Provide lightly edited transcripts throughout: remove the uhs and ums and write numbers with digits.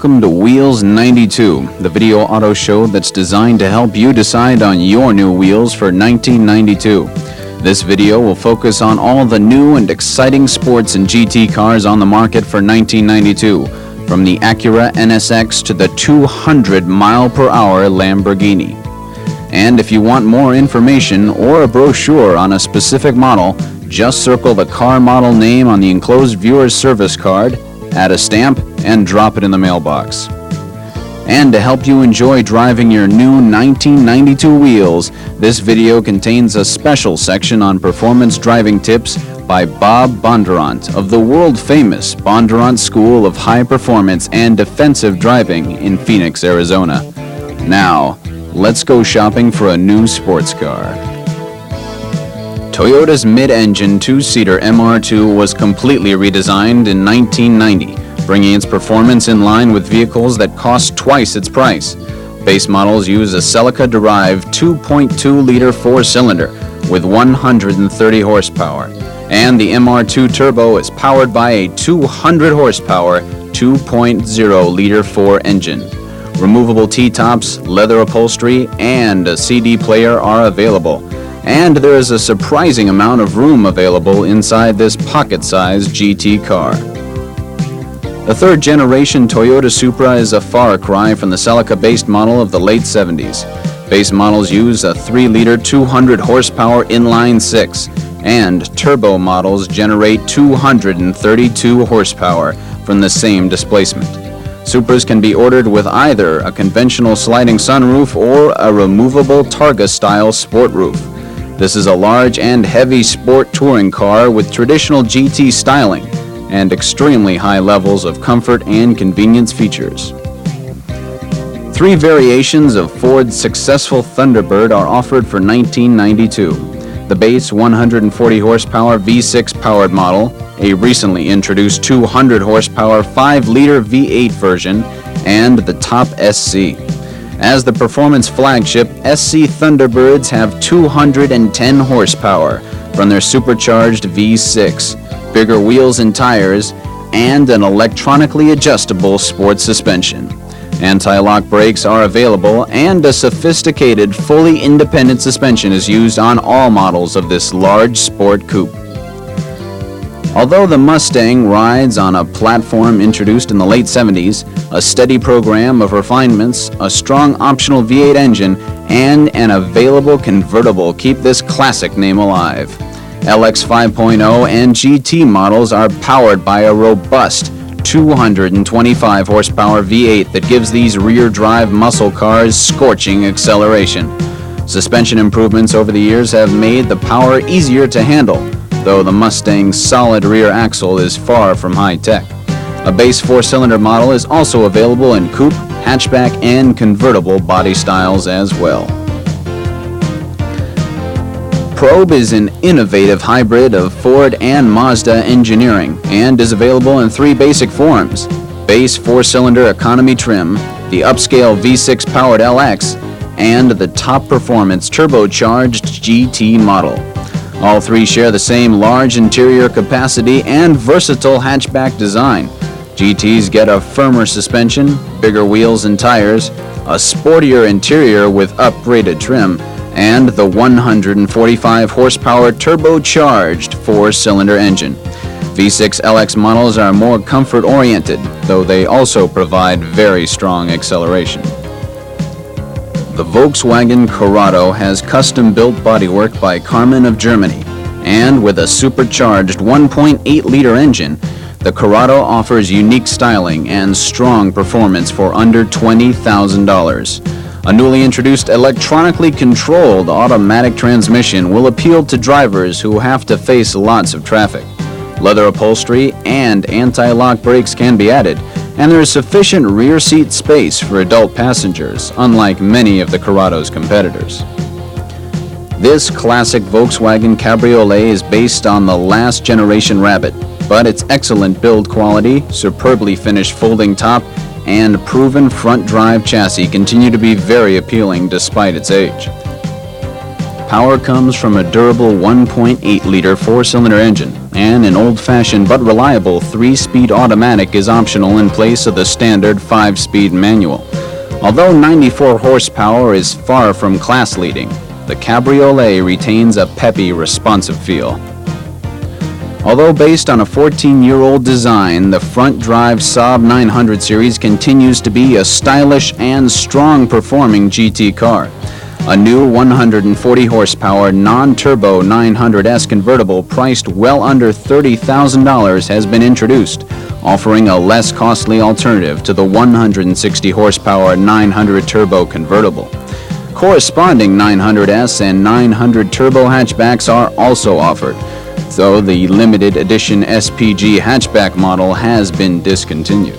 Welcome to Wheels 92, the video auto show that's designed to help you decide on your new wheels for 1992. This video will focus on all the new and exciting sports and GT cars on the market for 1992, from the Acura NSX to the 200-mile-per-hour Lamborghini. And if you want more information or a brochure on a specific model, just circle the car model name on the enclosed viewer's service card, add a stamp, and drop it in the mailbox. And to help you enjoy driving your new 1992 wheels, this video contains a special section on performance driving tips by Bob Bondurant of the world-famous Bondurant School of High Performance and Defensive Driving in Phoenix, Arizona. Now, let's go shopping for a new sports car. Toyota's mid-engine two-seater MR2 was completely redesigned in 1990, bringing its performance in line with vehicles that cost twice its price. Base models use a Celica-derived 2.2-liter four-cylinder with 130 horsepower, and the MR2 Turbo is powered by a 200-horsepower 2.0-liter four engine. Removable T-tops, leather upholstery, and a CD player are available. And there is a surprising amount of room available inside this pocket-sized GT car. The third-generation Toyota Supra is a far cry from the Celica-based model of the late 70s. Base models use a 3-liter 200-horsepower inline-six, and turbo models generate 232 horsepower from the same displacement. Supras can be ordered with either a conventional sliding sunroof or a removable Targa-style sport roof. This is a large and heavy sport touring car with traditional GT styling and extremely high levels of comfort and convenience features. Three variations of Ford's successful Thunderbird are offered for 1992. The base 140 horsepower V6 powered model, a recently introduced 200 horsepower 5-liter V8 version, and the top SC. As the performance flagship, SC Thunderbirds have 210 horsepower from their supercharged V6, bigger wheels and tires, and an electronically adjustable sports suspension. Anti-lock brakes are available, and a sophisticated, fully independent suspension is used on all models of this large sport coupe. Although the Mustang rides on a platform introduced in the late 70s, a steady program of refinements, a strong optional V8 engine, and an available convertible keep this classic name alive. LX 5.0 and GT models are powered by a robust 225 horsepower V8 that gives these rear-drive muscle cars scorching acceleration. Suspension improvements over the years have made the power easier to handle, though the Mustang's solid rear axle is far from high-tech. A base four-cylinder model is also available in coupe, hatchback, and convertible body styles as well. Probe is an innovative hybrid of Ford and Mazda engineering and is available in three basic forms: base four-cylinder economy trim, the upscale V6 powered LX, and the top performance turbocharged GT model. All three share the same large interior capacity and versatile hatchback design. GTs get a firmer suspension, bigger wheels and tires, a sportier interior with upgraded trim, and the 145 horsepower turbocharged four-cylinder engine. V6 LX models are more comfort-oriented, though they also provide very strong acceleration. The Volkswagen Corrado has custom-built bodywork by Karmann of Germany, and with a supercharged 1.8-liter engine, the Corrado offers unique styling and strong performance for under $20,000. A newly introduced electronically controlled automatic transmission will appeal to drivers who have to face lots of traffic. Leather upholstery and anti-lock brakes can be added, and there is sufficient rear seat space for adult passengers, unlike many of the Corrado's competitors. This classic Volkswagen Cabriolet is based on the last generation Rabbit, but its excellent build quality, superbly finished folding top, and proven front drive chassis continue to be very appealing despite its age. Power comes from a durable 1.8-liter four-cylinder engine, and an old-fashioned but reliable 3-speed automatic is optional in place of the standard 5-speed manual. Although 94 horsepower is far from class-leading, the Cabriolet retains a peppy, responsive feel. Although based on a 14-year-old design, the front-drive Saab 900 series continues to be a stylish and strong-performing GT car. A new 140-horsepower non-turbo 900S convertible priced well under $30,000 has been introduced, offering a less costly alternative to the 160-horsepower 900 turbo convertible. Corresponding 900S and 900 turbo hatchbacks are also offered, though the limited edition SPG hatchback model has been discontinued.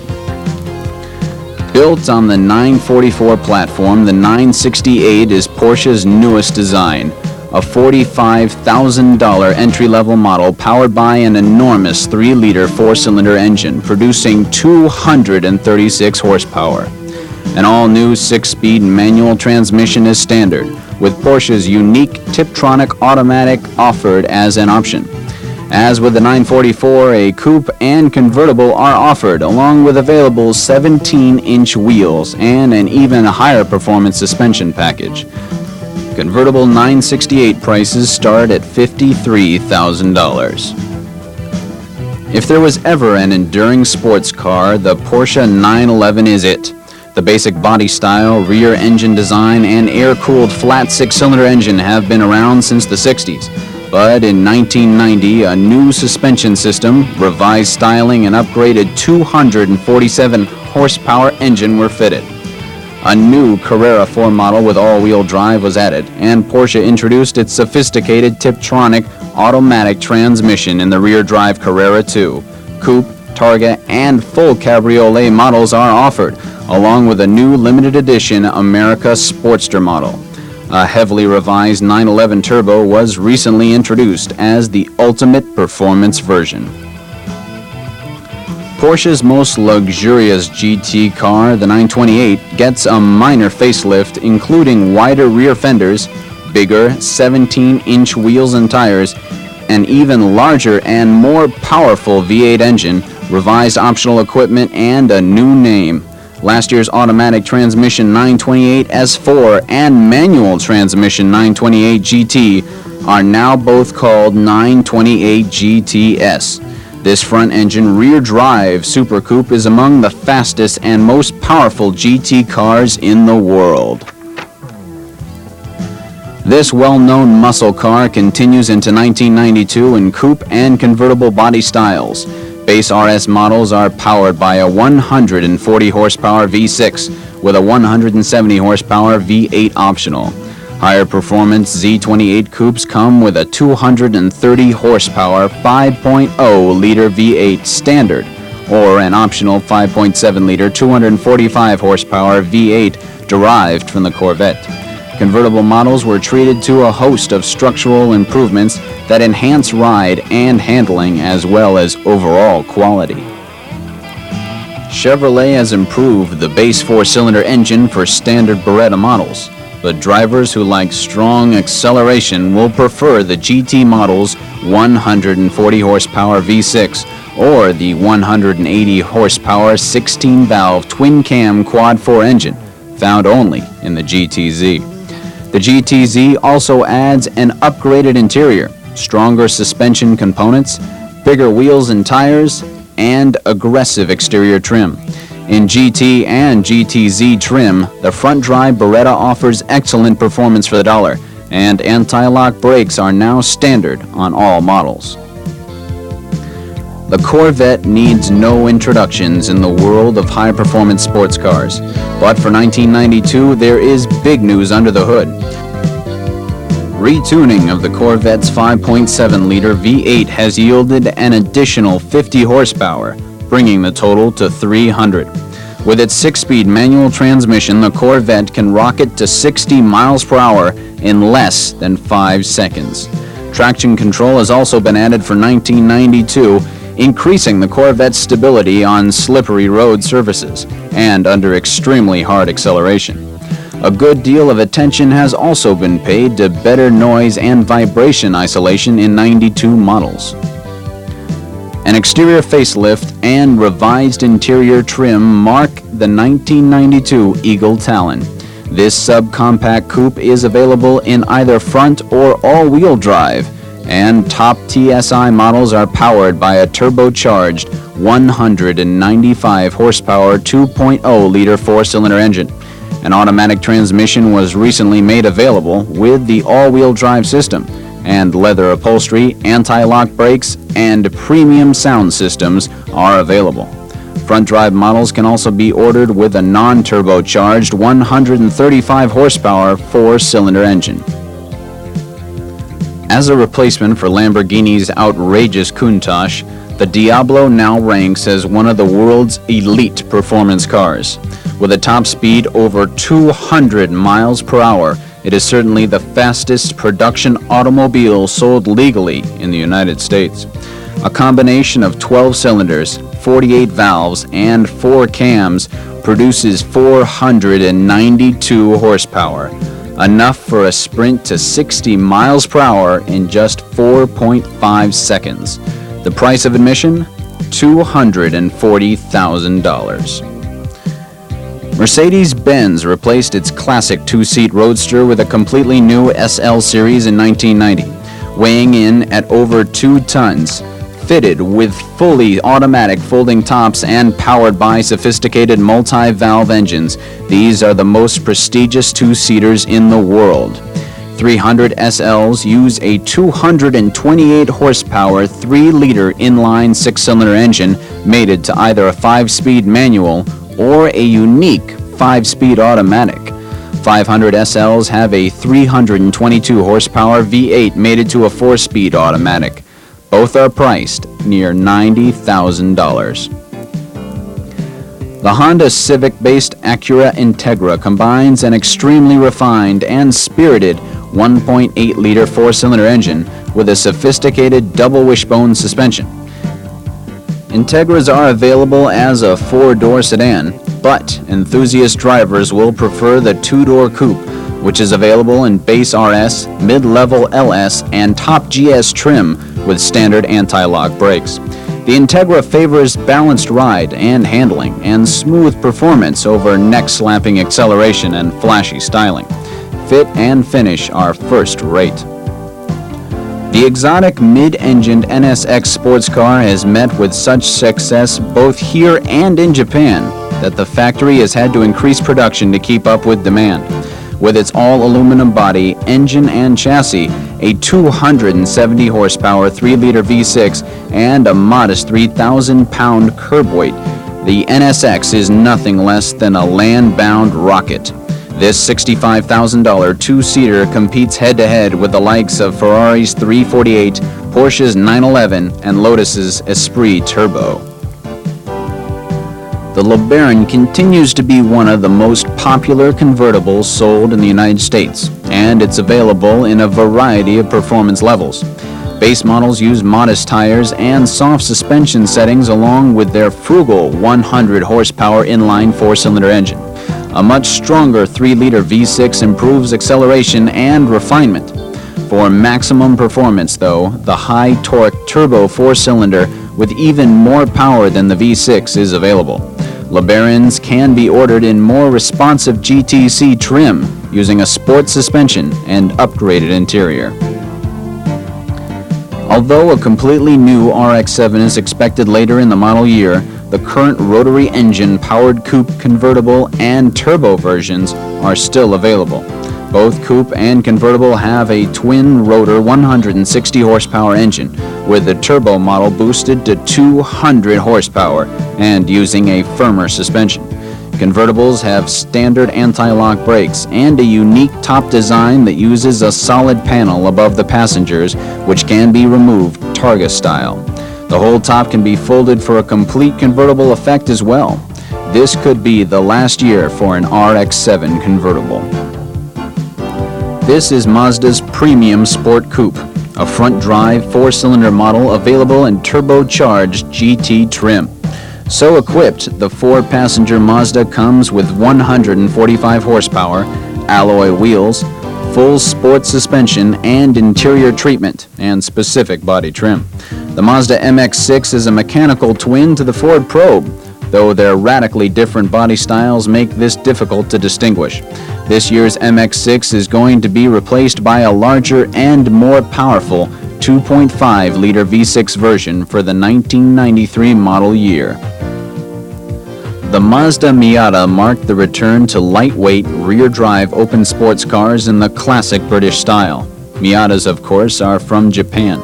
Built on the 944 platform, the 968 is Porsche's newest design, a $45,000 entry-level model powered by an enormous 3-liter four-cylinder engine producing 236 horsepower. An all-new 6-speed manual transmission is standard, with Porsche's unique Tiptronic automatic offered as an option. As with the 944, a coupe and convertible are offered, along with available 17-inch wheels and an even higher performance suspension package. Convertible 968 prices start at $53,000. If there was ever an enduring sports car, the Porsche 911 is it. The basic body style, rear engine design, and air-cooled flat 6-cylinder engine have been around since the 60s. But in 1990, a new suspension system, revised styling, and upgraded 247-horsepower engine were fitted. A new Carrera 4 model with all-wheel drive was added, and Porsche introduced its sophisticated Tiptronic automatic transmission in the rear-drive Carrera 2. Coupe, Targa, and full Cabriolet models are offered, along with a new limited edition America Sportster model. A heavily revised 911 Turbo was recently introduced as the ultimate performance version. Porsche's most luxurious GT car, the 928, gets a minor facelift, including wider rear fenders, bigger 17-inch wheels and tires, an even larger and more powerful V8 engine, revised optional equipment, and a new name. Last year's automatic transmission 928 S4 and manual transmission 928 GT are now both called 928 GTS. This front-engine rear-drive Super Coupe is among the fastest and most powerful GT cars in the world. This well-known muscle car continues into 1992 in coupe and convertible body styles. Base RS models are powered by a 140-horsepower V6 with a 170-horsepower V8 optional. Higher performance Z28 coupes come with a 230-horsepower 5.0-liter V8 standard or an optional 5.7-liter 245-horsepower V8 derived from the Corvette. Convertible models were treated to a host of structural improvements that enhance ride and handling as well as overall quality. Chevrolet has improved the base 4-cylinder engine for standard Beretta models, but drivers who like strong acceleration will prefer the GT model's 140-horsepower V6 or the 180-horsepower 16-valve twin-cam quad-4 engine, found only in the GTZ. The GTZ also adds an upgraded interior, stronger suspension components, bigger wheels and tires, and aggressive exterior trim. In GT and GTZ trim, the front-drive Beretta offers excellent performance for the dollar, and anti-lock brakes are now standard on all models. The Corvette needs no introductions in the world of high-performance sports cars, but for 1992, there is big news under the hood. Retuning of the Corvette's 5.7-liter V8 has yielded an additional 50 horsepower, bringing the total to 300. With its 6-speed manual transmission, the Corvette can rocket to 60 miles per hour in less than 5 seconds. Traction control has also been added for 1992, increasing the Corvette's stability on slippery road surfaces and under extremely hard acceleration. A good deal of attention has also been paid to better noise and vibration isolation in 92 models. An exterior facelift and revised interior trim mark the 1992 Eagle Talon. This subcompact coupe is available in either front or all-wheel drive, and top TSI models are powered by a turbocharged 195 horsepower 2.0-liter four-cylinder engine. An automatic transmission was recently made available with the all-wheel drive system, and leather upholstery, anti-lock brakes, and premium sound systems are available. Front drive models can also be ordered with a non-turbocharged 135 horsepower four-cylinder engine. As a replacement for Lamborghini's outrageous Countach, the Diablo now ranks as one of the world's elite performance cars. With a top speed over 200 miles per hour, it is certainly the fastest production automobile sold legally in the United States. A combination of 12 cylinders, 48 valves, and 4 cams produces 492 horsepower, enough for a sprint to 60 miles per hour in just 4.5 seconds. The price of admission? $240,000. Mercedes-Benz replaced its classic two-seat Roadster with a completely new SL Series in 1990, weighing in at over 2 tons, fitted with fully automatic folding tops and powered by sophisticated multi-valve engines. These are the most prestigious two-seaters in the world. 300 SLs use a 228 horsepower 3-liter inline 6-cylinder engine mated to either a 5-speed manual or a unique 5-speed automatic. 500 SLs have a 322 horsepower V8 mated to a 4-speed automatic. Both are priced near $90,000. The Honda Civic-based Acura Integra combines an extremely refined and spirited 1.8-liter 4-cylinder engine with a sophisticated double wishbone suspension. Integras are available as a 4-door sedan, but enthusiast drivers will prefer the 2-door coupe, which is available in base RS, mid-level LS, and top GS trim with standard anti-lock brakes. The Integra favors balanced ride and handling and smooth performance over neck-slapping acceleration and flashy styling. Fit and finish are first rate. The exotic mid-engined NSX sports car has met with such success both here and in Japan that the factory has had to increase production to keep up with demand. With its all-aluminum body, engine, and chassis, a 270 horsepower 3-liter V6, and a modest 3,000-pound curb weight, the NSX is nothing less than a land-bound rocket. This $65,000 two-seater competes head-to-head with the likes of Ferrari's 348, Porsche's 911, and Lotus's Esprit Turbo. The LeBaron continues to be one of the most popular convertibles sold in the United States, and it's available in a variety of performance levels. Base models use modest tires and soft suspension settings along with their frugal 100 horsepower inline 4-cylinder engine. A much stronger 3-liter V6 improves acceleration and refinement. For maximum performance, though, the high-torque turbo 4-cylinder with even more power than the V6 is available. LeBarons can be ordered in more responsive GTC trim using a sport suspension and upgraded interior. Although a completely new RX-7 is expected later in the model year, the current rotary engine powered coupe, convertible, and turbo versions are still available. Both coupe and convertible have a twin-rotor 160 horsepower engine, with the turbo model boosted to 200 horsepower and using a firmer suspension. Convertibles have standard anti-lock brakes and a unique top design that uses a solid panel above the passengers, which can be removed Targa style. The whole top can be folded for a complete convertible effect as well. This could be the last year for an RX-7 convertible. This is Mazda's Premium Sport Coupe, a front-drive 4-cylinder model available in turbocharged GT trim. So equipped, the 4-passenger Mazda comes with 145 horsepower, alloy wheels, full sport suspension and interior treatment, and specific body trim. The Mazda MX-6 is a mechanical twin to the Ford Probe, though their radically different body styles make this difficult to distinguish. This year's MX-6 is going to be replaced by a larger and more powerful 2.5-liter V6 version for the 1993 model year. The Mazda Miata marked the return to lightweight, rear-drive open sports cars in the classic British style. Miatas, of course, are from Japan.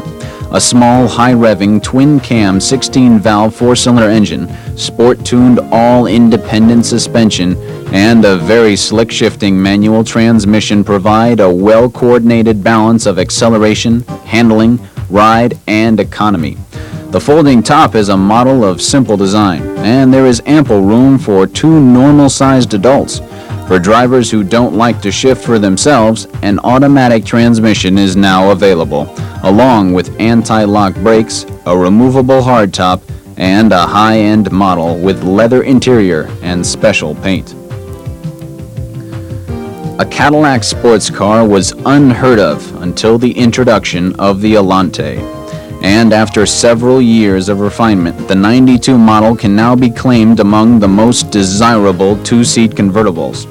A small, high-revving, twin-cam, 16-valve, four-cylinder engine, sport-tuned, all-independent suspension, and a very slick-shifting manual transmission provide a well-coordinated balance of acceleration, handling, ride, and economy. The folding top is a model of simple design, and there is ample room for two normal-sized adults. For drivers who don't like to shift for themselves, an automatic transmission is now available, along with anti-lock brakes, a removable hardtop, and a high-end model with leather interior and special paint. A Cadillac sports car was unheard of until the introduction of the Elante. And after several years of refinement, the 92 model can now be claimed among the most desirable two-seat convertibles.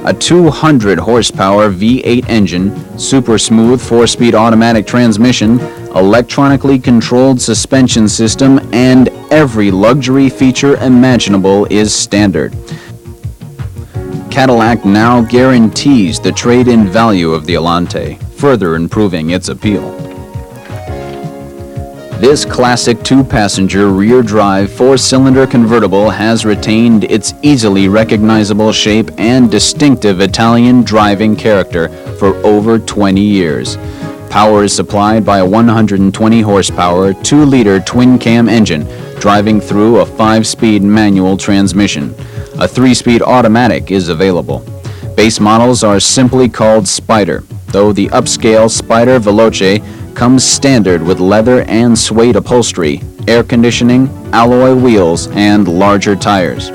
A 200 horsepower V8 engine, super smooth 4-speed automatic transmission, electronically controlled suspension system, and every luxury feature imaginable is standard. Cadillac now guarantees the trade-in value of the Elante, further improving its appeal. This classic two-passenger rear-drive four-cylinder convertible has retained its easily recognizable shape and distinctive Italian driving character for over 20 years. Power is supplied by a 120 horsepower, 2-liter twin-cam engine driving through a 5-speed manual transmission. A 3-speed automatic is available. Base models are simply called Spider, though the upscale Spider Veloce comes standard with leather and suede upholstery, air conditioning, alloy wheels, and larger tires.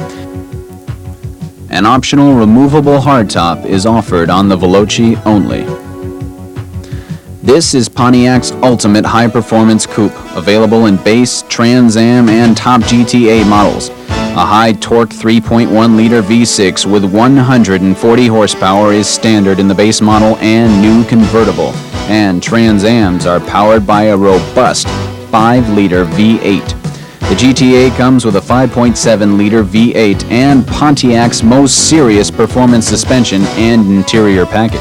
An optional removable hardtop is offered on the Veloce only. This is Pontiac's ultimate high-performance coupe, available in base, Trans Am, and top GTA models. A high-torque 3.1-liter V6 with 140 horsepower is standard in the base model and new convertible, and Trans Ams are powered by a robust 5-liter V8. The GTA comes with a 5.7-liter V8 and Pontiac's most serious performance suspension and interior package.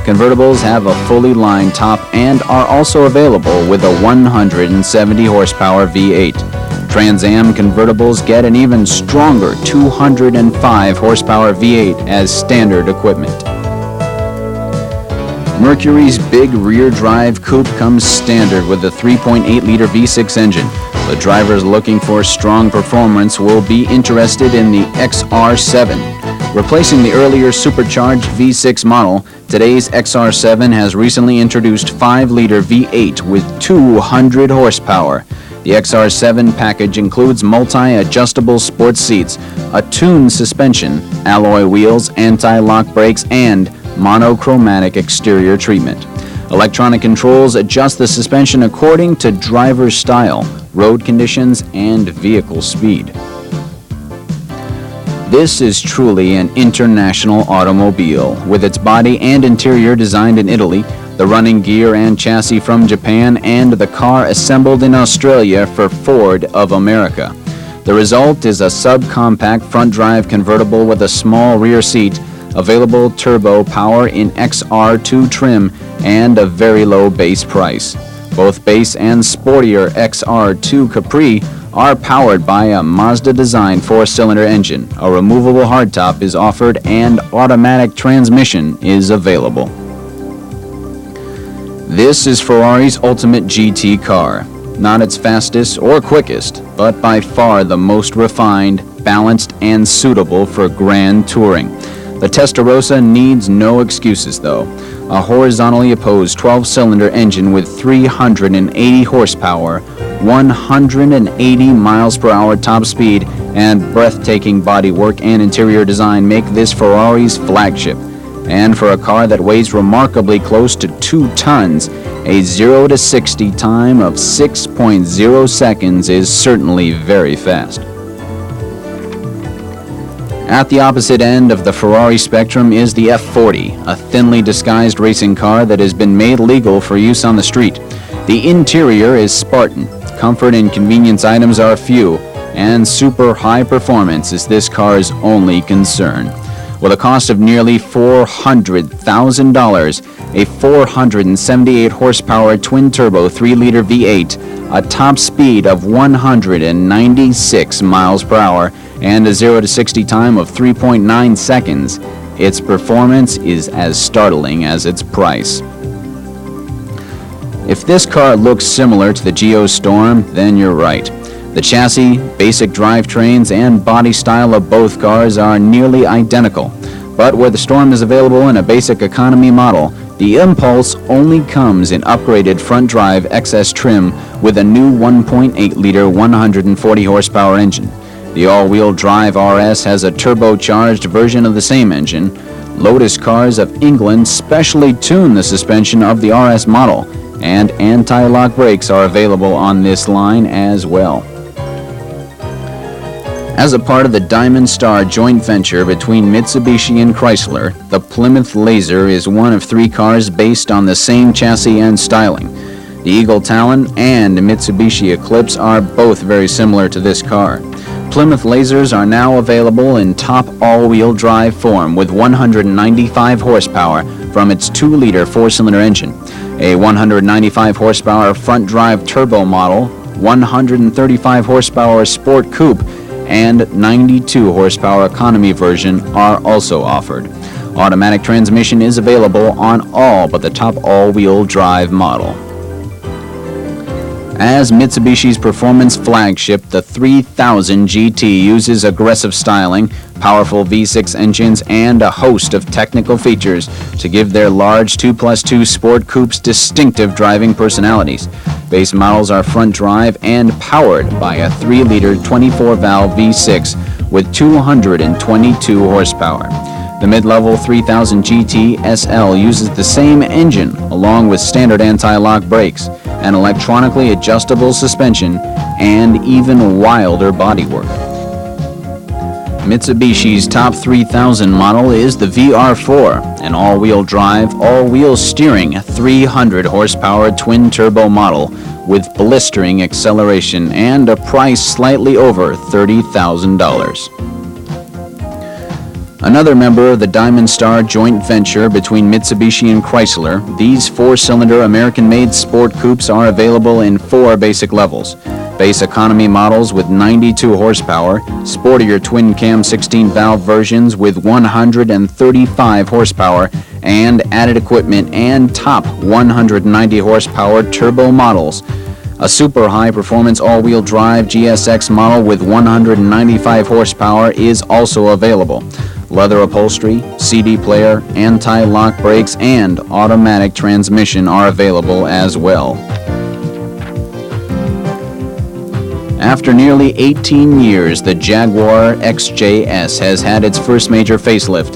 Convertibles have a fully lined top and are also available with a 170 horsepower V8. Trans Am convertibles get an even stronger 205 horsepower V8 as standard equipment. Mercury's big rear-drive coupe comes standard with a 3.8-liter V6 engine. The drivers looking for strong performance will be interested in the XR7. Replacing the earlier supercharged V6 model, today's XR7 has recently introduced 5-liter V8 with 200 horsepower. The XR7 package includes multi-adjustable sports seats, a tuned suspension, alloy wheels, anti-lock brakes, and monochromatic exterior treatment. Electronic controls adjust the suspension according to driver's style, road conditions, and vehicle speed. This is truly an international automobile, with its body and interior designed in Italy, the running gear and chassis from Japan, and the car assembled in Australia for Ford of America. The result is a subcompact front-drive convertible with a small rear seat, available turbo power in XR2 trim, and a very low base price. Both base and sportier XR2 Capri are powered by a Mazda-designed 4-cylinder engine. A removable hardtop is offered and automatic transmission is available. This is Ferrari's ultimate GT car. Not its fastest or quickest, but by far the most refined, balanced, and suitable for grand touring. The Testarossa needs no excuses, though. A horizontally opposed 12-cylinder engine with 380 horsepower, 180 miles per hour top speed, and breathtaking bodywork and interior design make this Ferrari's flagship. And for a car that weighs remarkably close to 2 tons, a 0 to 60 time of 6.0 seconds is certainly very fast. At the opposite end of the Ferrari spectrum is the F40, a thinly disguised racing car that has been made legal for use on the street. The interior is Spartan. Comfort and convenience items are few, and super high performance is this car's only concern. With a cost of nearly $400,000, a 478 horsepower twin-turbo 3-liter V8, a top speed of 196 miles per hour, and a 0 to 60 time of 3.9 seconds, its performance is as startling as its price. If this car looks similar to the Geostorm, then you're right. The chassis, basic drivetrains, and body style of both cars are nearly identical. But where the Storm is available in a basic economy model, the Impulse only comes in upgraded front-drive XS trim with a new 1.8-liter 140 horsepower engine. The all-wheel drive RS has a turbocharged version of the same engine. Lotus Cars of England specially tune the suspension of the RS model, and anti-lock brakes are available on this line as well. As a part of the Diamond Star joint venture between Mitsubishi and Chrysler, the Plymouth Laser is one of 3 cars based on the same chassis and styling. The Eagle Talon and Mitsubishi Eclipse are both very similar to this car. Plymouth Lasers are now available in top all-wheel drive form with 195 horsepower from its 2-liter 4-cylinder engine, a 195 horsepower front-drive turbo model, 135 horsepower sport coupe, and 92 horsepower economy version are also offered. Automatic transmission is available on all but the top all-wheel drive model. As Mitsubishi's performance flagship, the 3000 GT uses aggressive styling, powerful V6 engines, and a host of technical features to give their large 2+2 sport coupes distinctive driving personalities. Base models are front drive and powered by a 3-liter 24-valve V6 with 222 horsepower. The mid-level 3000 GT SL uses the same engine along with standard anti-lock brakes, an electronically adjustable suspension, and even wilder bodywork. Mitsubishi's top 3000 model is the VR4, an all-wheel drive, all-wheel steering 300 horsepower twin-turbo model with blistering acceleration and a price slightly over $30,000. Another member of the Diamond Star joint venture between Mitsubishi and Chrysler, these 4-cylinder American-made sport coupes are available in 4 basic levels. Base economy models with 92 horsepower, sportier twin-cam 16-valve versions with 135 horsepower, and added equipment and top 190 horsepower turbo models. A super high-performance all-wheel drive GSX model with 195 horsepower is also available. Leather upholstery, CD player, anti-lock brakes, and automatic transmission are available as well. After nearly 18 years, the Jaguar XJS has had its first major facelift.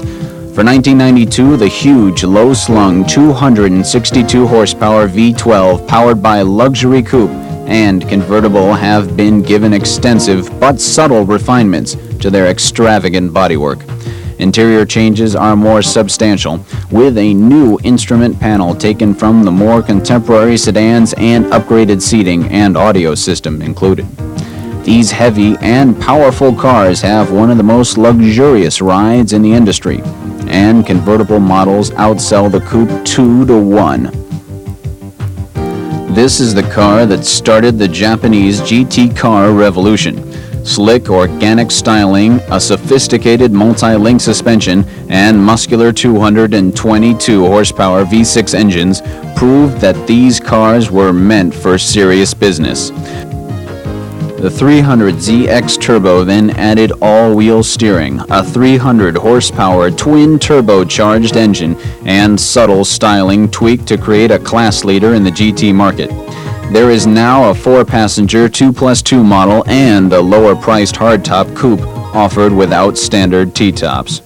For 1992, the huge, low-slung 262 horsepower V12 powered by luxury coupe and convertible have been given extensive but subtle refinements to their extravagant bodywork. Interior changes are more substantial, with a new instrument panel taken from the more contemporary sedans and upgraded seating and audio system included. These heavy and powerful cars have one of the most luxurious rides in the industry, and convertible models outsell the coupe 2 to 1. This is the car that started the Japanese GT car revolution. Slick, organic styling, a sophisticated multi-link suspension, and muscular 222 horsepower V6 engines proved that these cars were meant for serious business. The 300ZX Turbo then added all-wheel steering, a 300 horsepower twin turbocharged engine, and subtle styling tweaked to create a class leader in the GT market. There is now a 4-passenger 2+2 model and a lower-priced hardtop coupe offered without standard T-tops.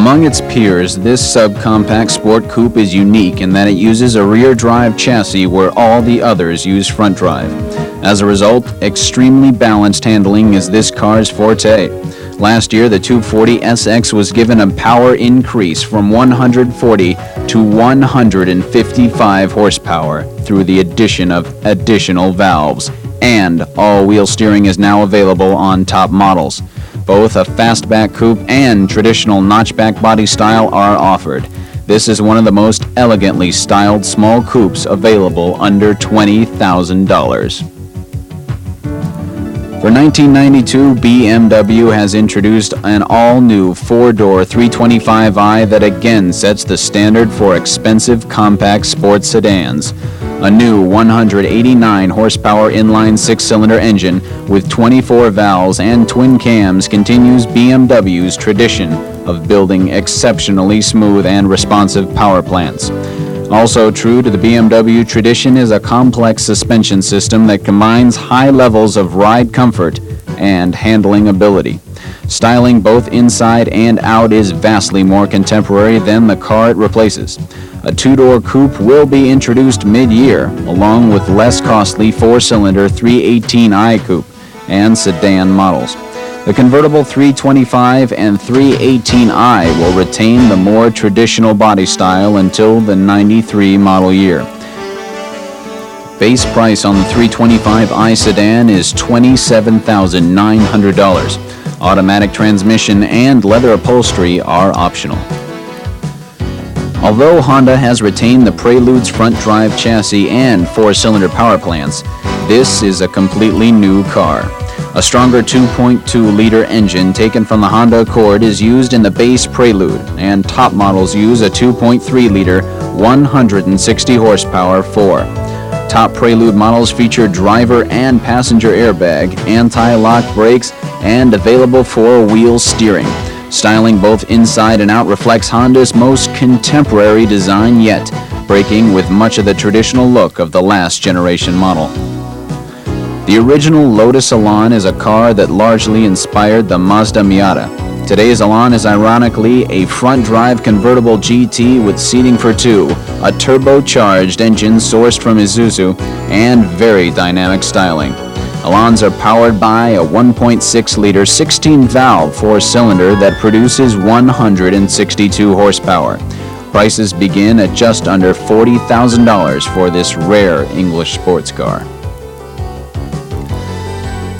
Among its peers, this subcompact sport coupe is unique in that it uses a rear-drive chassis where all the others use front drive. As a result, extremely balanced handling is this car's forte. Last year, the 240 SX was given a power increase from 140 to 155 horsepower through the addition of additional valves, and all-wheel steering is now available on top models. Both a fastback coupe and traditional notchback body style are offered. This is one of the most elegantly styled small coupes available under $20,000. For 1992, BMW has introduced an all-new four-door 325i that again sets the standard for expensive compact sports sedans. A new 189 horsepower inline six-cylinder engine with 24 valves and twin cams continues BMW's tradition of building exceptionally smooth and responsive power plants. Also true to the BMW tradition is a complex suspension system that combines high levels of ride comfort and handling ability. Styling both inside and out is vastly more contemporary than the car it replaces. A two-door coupe will be introduced mid-year, along with less costly four-cylinder 318i coupe and sedan models. The convertible 325 and 318i will retain the more traditional body style until the 93 model year. Base price on the 325i sedan is $27,900. Automatic transmission and leather upholstery are optional. Although Honda has retained the Prelude's front drive chassis and four-cylinder power plants, this is a completely new car. A stronger 2.2-liter engine taken from the Honda Accord is used in the base Prelude, and top models use a 2.3-liter, 160-horsepower 4. Top Prelude models feature driver and passenger airbag, anti-lock brakes, and available four-wheel steering. Styling both inside and out reflects Honda's most contemporary design yet, breaking with much of the traditional look of the last generation model. The original Lotus Elan is a car that largely inspired the Mazda Miata. Today's Elan is ironically a front-drive convertible GT with seating for two, a turbocharged engine sourced from Isuzu, and very dynamic styling. Elans are powered by a 1.6-liter 16-valve four-cylinder that produces 162 horsepower. Prices begin at just under $40,000 for this rare English sports car.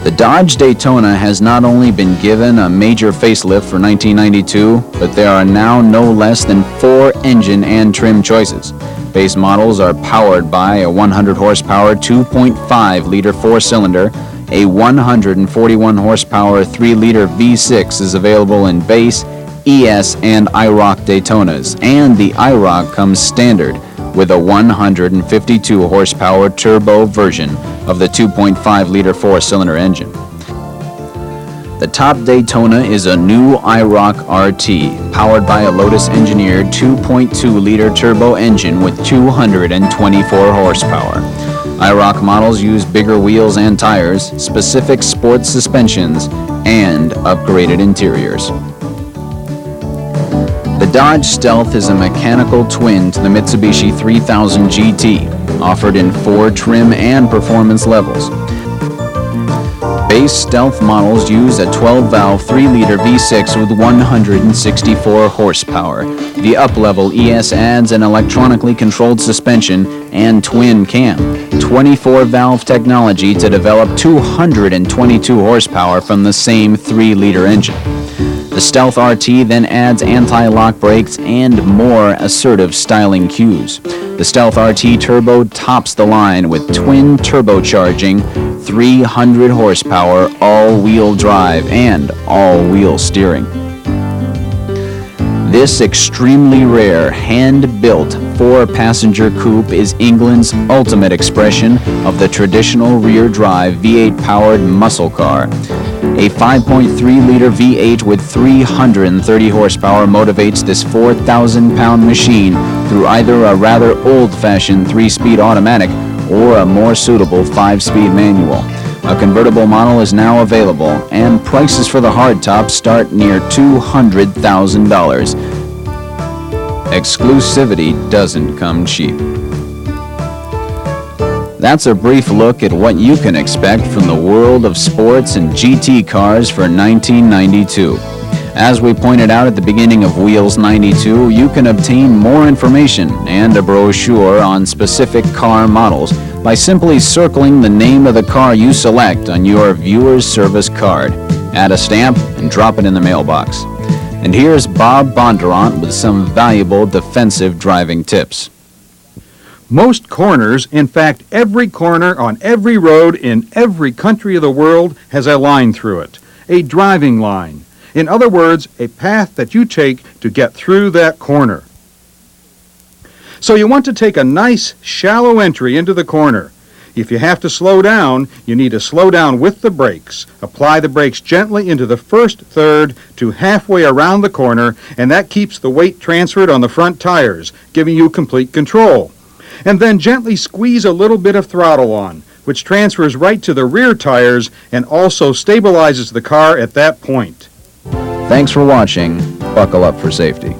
The Dodge Daytona has not only been given a major facelift for 1992, but there are now no less than 4 engine and trim choices. Base models are powered by a 100-horsepower 2.5-liter four-cylinder. A 141-horsepower 3-liter V6 is available in base, ES, and IROC Daytonas, and the IROC comes standard with a 152-horsepower turbo version of the 2.5-liter four-cylinder engine. The top Daytona is a new IROC RT, powered by a Lotus-engineered 2.2-liter turbo engine with 224 horsepower. IROC models use bigger wheels and tires, specific sports suspensions, and upgraded interiors. The Dodge Stealth is a mechanical twin to the Mitsubishi 3000 GT, offered in 4 trim and performance levels. Base Stealth models use a 12-valve 3-liter V6 with 164 horsepower. The up-level ES adds an electronically controlled suspension and twin cam, 24-valve technology to develop 222 horsepower from the same 3-liter engine. The Stealth RT then adds anti-lock brakes and more assertive styling cues. The Stealth RT Turbo tops the line with twin turbocharging, 300 horsepower, all-wheel drive, and all-wheel steering. This extremely rare, hand-built 4-passenger coupe is England's ultimate expression of the traditional rear-drive V8-powered muscle car. A 5.3-liter V8 with 330 horsepower motivates this 4,000-pound machine through either a rather old-fashioned 3-speed automatic or a more suitable 5-speed manual. A convertible model is now available, and prices for the hardtop start near $200,000. Exclusivity doesn't come cheap. That's a brief look at what you can expect from the world of sports and GT cars for 1992. As we pointed out at the beginning of Wheels 92, you can obtain more information and a brochure on specific car models by simply circling the name of the car you select on your viewer's service card. Add a stamp and drop it in the mailbox. And here's Bob Bondurant with some valuable defensive driving tips. Most corners, in fact every corner on every road in every country of the world, has a line through it, a driving line. In other words, a path that you take to get through that corner. So you want to take a nice shallow entry into the corner. If you have to slow down, you need to slow down with the brakes. Apply the brakes gently into the first third to halfway around the corner, and that keeps the weight transferred on the front tires, giving you complete control. And then gently squeeze a little bit of throttle on, which transfers right to the rear tires and also stabilizes the car at that point. Thanks for watching. Buckle up for safety.